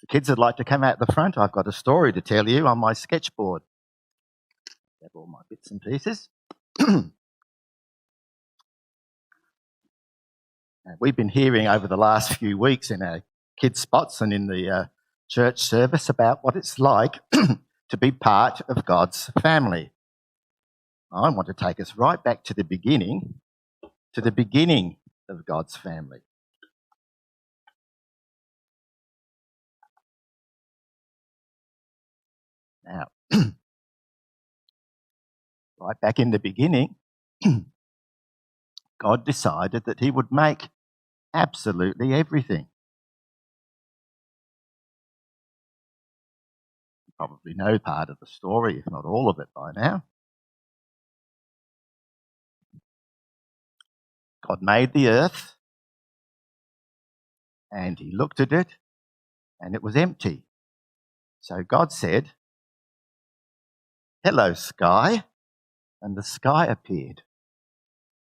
The kids would like to come out the front. I've got a story to tell you on my sketchboard. Grab all my bits and pieces. We've been hearing over the last few weeks in our kids' spots and in the church service about what it's like to be part of God's family. I want to take us right back to the beginning of God's family. Now, right back in the beginning, God decided that he would make absolutely everything. You probably know part of the story, if not all of it by now. God made the earth, and he looked at it, and it was empty. So God said, "Hello, sky," and the sky appeared.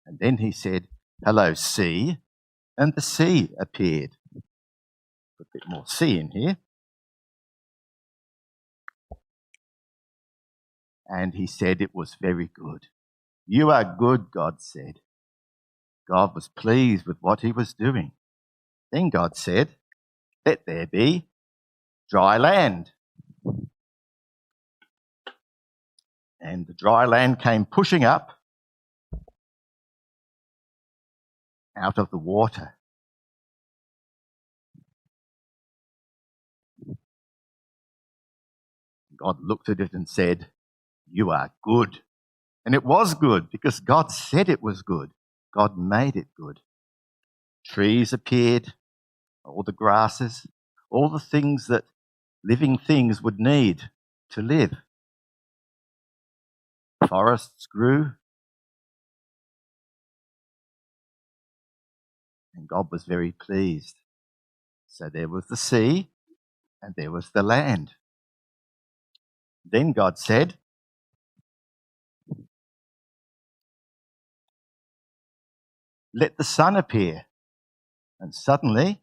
And then he said, "Hello, sea," and the sea appeared. A bit more sea in here. And he said it was very good. "You are good," God said. God was pleased with what he was doing. Then God said, "Let there be dry land." And the dry land came pushing up out of the water. God looked at it and said, "You are good." And it was good because God said it was good. God made it good. Trees appeared, all the grasses, all the things that living things would need to live. Forests grew. And God was very pleased. So there was the sea and there was the land. Then God said, "Let the sun appear." And suddenly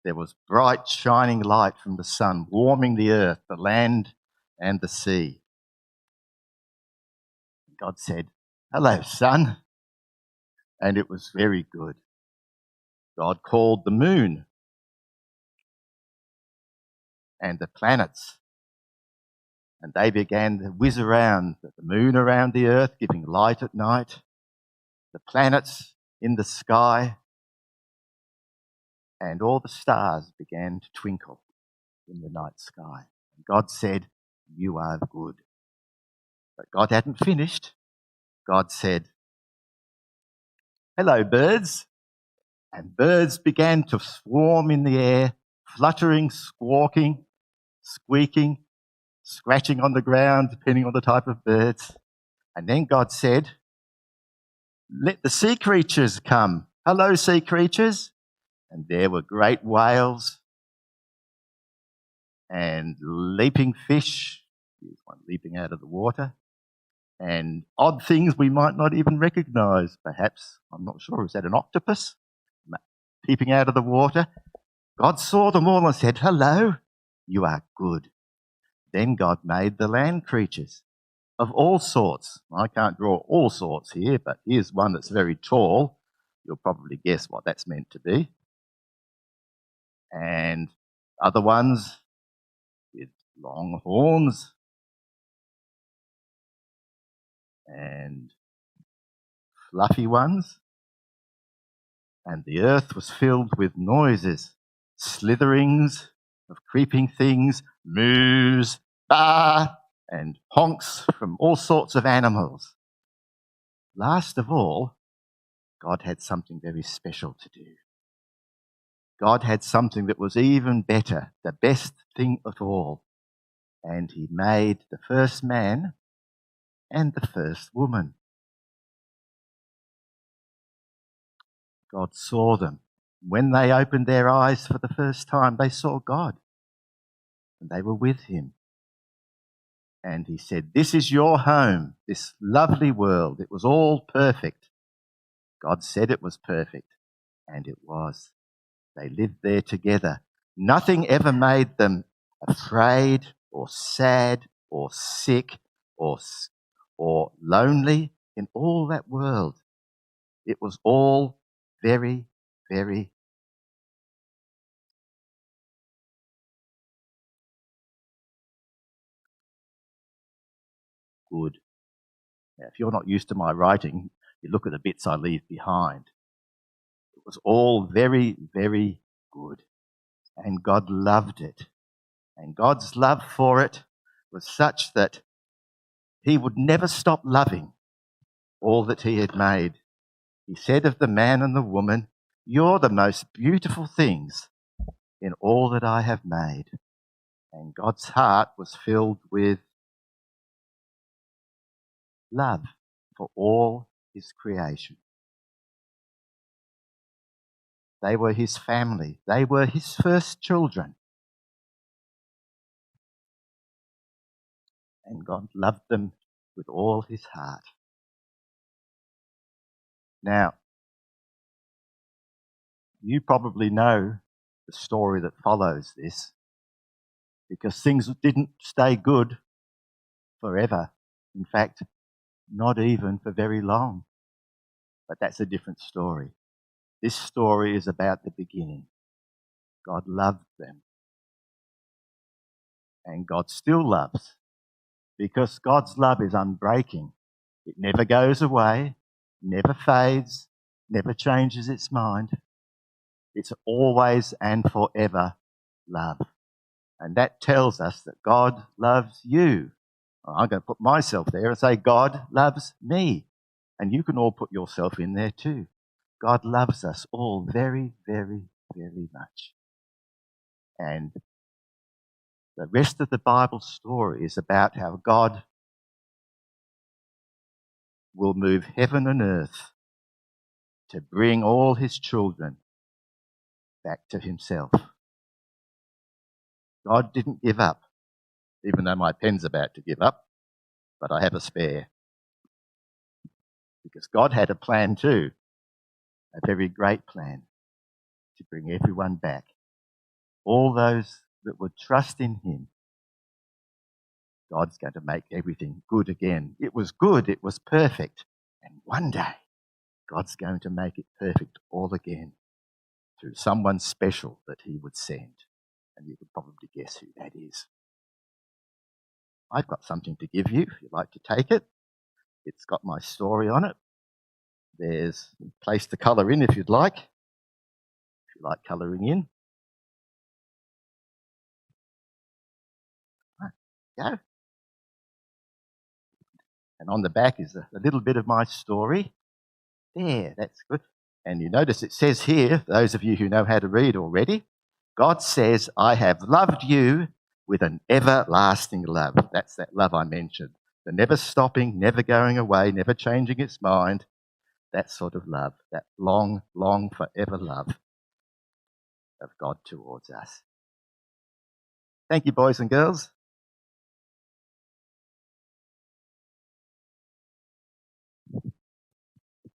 there was bright shining light from the sun, warming the earth, the land and the sea. God said, "Hello, sun." And it was very good. God called the moon and the planets, and they began to whiz around, the moon around the earth, giving light at night, the planets in the sky, and all the stars began to twinkle in the night sky. And God said, "You are good." But God hadn't finished. God said, "Hello, birds." And birds began to swarm in the air, fluttering, squawking, squeaking, scratching on the ground, depending on the type of birds. And then God said, "Let the sea creatures come." Hello, sea creatures. And there were great whales and leaping fish. Here's one leaping out of the water. And odd things we might not even recognise. Perhaps, I'm not sure, is that an octopus peeping out of the water? God saw them all and said, "Hello, you are good." Then God made the land creatures of all sorts. I can't draw all sorts here, but here's one that's very tall. You'll probably guess what that's meant to be. And other ones with long horns and fluffy ones. And the earth was filled with noises, slitherings of creeping things, moos, bah, and honks from all sorts of animals. Last of all, God had something very special to do. God had something that was even better, the best thing of all. And he made the first man and the first woman. God saw them. When they opened their eyes for the first time, they saw God. And they were with him. And he said, "This is your home, this lovely world." It was all perfect. God said it was perfect, and it was. They lived there together. Nothing ever made them afraid or sad or sick or lonely in all that world. It was all very, very good. Now, if you're not used to my writing, you look at the bits I leave behind. It was all very, very good. And God loved it. And God's love for it was such that he would never stop loving all that he had made. He said of the man and the woman, "You're the most beautiful things in all that I have made." And God's heart was filled with love for all his creation. They were his family. They were his first children. And God loved them with all his heart. Now, you probably know the story that follows this, because things didn't stay good forever. In fact, not even for very long. But that's a different story. This story is about the beginning. God loved them. And God still loves, because God's love is unbreaking. It never goes away, never fades, never changes its mind. It's always and forever love. And that tells us that God loves you. I'm going to put myself there and say, God loves me. And you can all put yourself in there too. God loves us all very, very, very much. And the rest of the Bible story is about how God will move heaven and earth to bring all his children back to himself. God didn't give up, even though my pen's about to give up, but I have a spare. Because God had a plan too, a very great plan to bring everyone back. All those that would trust in him, God's going to make everything good again. It was good, it was perfect. And one day, God's going to make it perfect all again through someone special that he would send. And you could probably guess who that is. I've got something to give you if you'd like to take it. It's got my story on it. There's a place to colour in if you'd like. If you like colouring in. Go. And on the back is a little bit of my story. There, that's good. And you notice it says here, those of you who know how to read already, God says, I have loved you with an everlasting love. That's that love I mentioned. The never stopping, never going away, never changing its mind. That sort of love, that long, long, forever love of God towards us. Thank you, boys and girls.